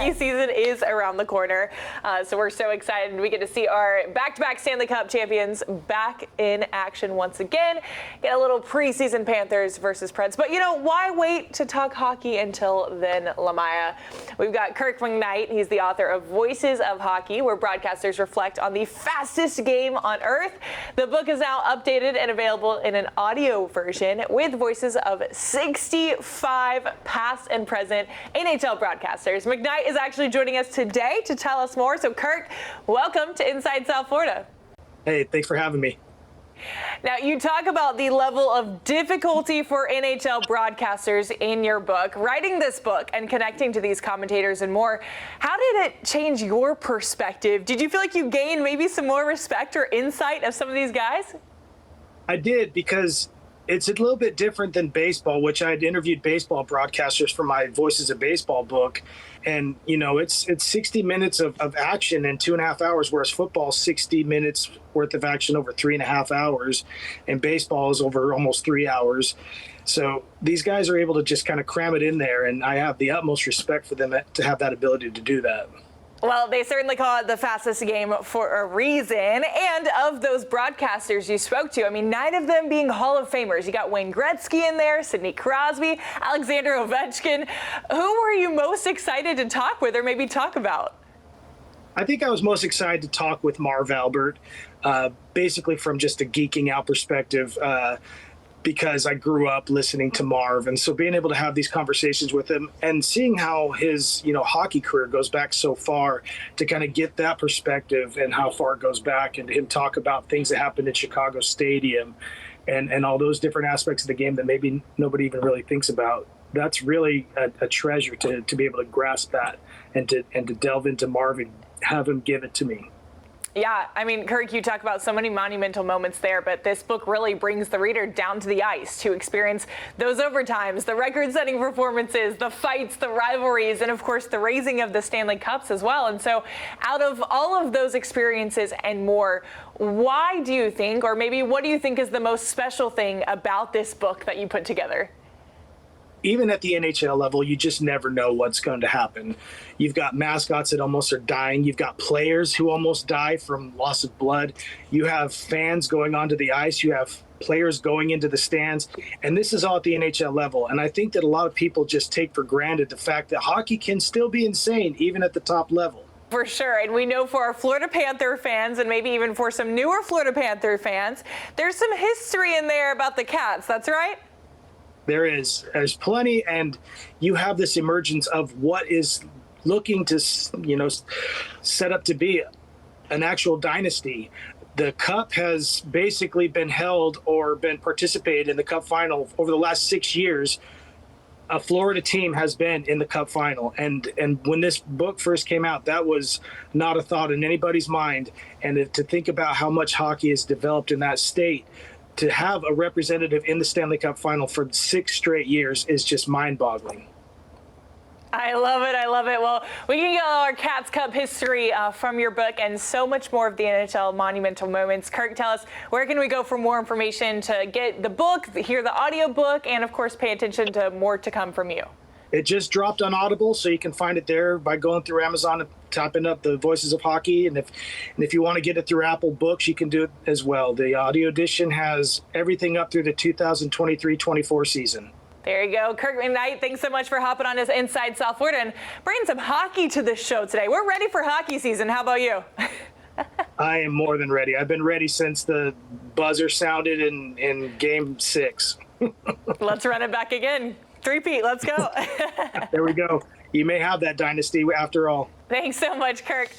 hockey season is around the corner. So we're so excited. We get to see our back-to-back Stanley Cup champions back in action once again. Get a little preseason Panthers versus Preds. But, why wait to talk hockey until then, Lamaya? We've got Kirk McKnight. He's the author of Voices of Hockey, where broadcasters reflect on the fastest game on earth. The book is now updated and available in an audio version with voices of 65 past and present NHL broadcasters. McKnight is actually joining us today to tell us more. So, Kirk, welcome to Inside South Florida. Hey, thanks for having me. Now, you talk about the level of difficulty for NHL broadcasters in your book. Writing this book and connecting to these commentators and more, how did it change your perspective? Did you feel like you gained maybe some more respect or insight of some of these guys? I did, because it's a little bit different than baseball, which I had interviewed baseball broadcasters for my Voices of Baseball book. And, it's 60 minutes of action in 2.5 hours, whereas football is 60 minutes worth of action over 3.5 hours, and baseball is over almost 3 hours. So these guys are able to just kind of cram it in there, and I have the utmost respect for them to have that ability to do that. Well, they certainly call it the fastest game for a reason. And of those broadcasters you spoke to, 9 of them being Hall of Famers. You got Wayne Gretzky in there, Sidney Crosby, Alexander Ovechkin. Who were you most excited to talk with or maybe talk about? I think I was most excited to talk with Marv Albert, basically from just a geeking out perspective, because I grew up listening to Marv. And so being able to have these conversations with him and seeing how his, hockey career goes back so far, to kind of get that perspective and how far it goes back, and him talk about things that happened at Chicago Stadium and all those different aspects of the game that maybe nobody even really thinks about. That's really a treasure to be able to grasp that and to delve into Marv and have him give it to me. Yeah, Kirk, you talk about so many monumental moments there, but this book really brings the reader down to the ice to experience those overtimes, the record-setting performances, the fights, the rivalries, and of course the raising of the Stanley Cups as well. And so out of all of those experiences and more, why do you think, or maybe what do you think is the most special thing about this book that you put together? Even at the NHL level, you just never know what's going to happen. You've got mascots that almost are dying. You've got players who almost die from loss of blood. You have fans going onto the ice. You have players going into the stands. And this is all at the NHL level. And I think that a lot of people just take for granted the fact that hockey can still be insane, even at the top level. For sure. And we know for our Florida Panther fans, and maybe even for some newer Florida Panther fans, there's some history in there about the Cats. That's right? There's plenty, and you have this emergence of what is looking to, set up to be an actual dynasty. The Cup has basically been held or been participated in the Cup final over the last 6 years. A Florida team has been in the Cup final, and when this book first came out, that was not a thought in anybody's mind. And to think about how much hockey has developed in that state, to have a representative in the Stanley Cup final for 6 straight years is just mind-boggling. I love it. I love it. Well, we can get all our Cats Cup history from your book and so much more of the NHL monumental moments. Kirk, tell us, where can we go for more information to get the book, hear the audio book, and of course pay attention to more to come from you? It just dropped on Audible, so you can find it there by going through Amazon and typing up the Voices of Hockey. And if you want to get it through Apple Books, you can do it as well. The audio edition has everything up through the 2023-24 season. There you go. Kirk McKnight, thanks so much for hopping on us Inside South Florida and bringing some hockey to the show today. We're ready for hockey season. How about you? I am more than ready. I've been ready since the buzzer sounded in Game 6. Let's run it back again. 3-peat, let's go. There we go. You may have that dynasty after all. Thanks so much, Kirk.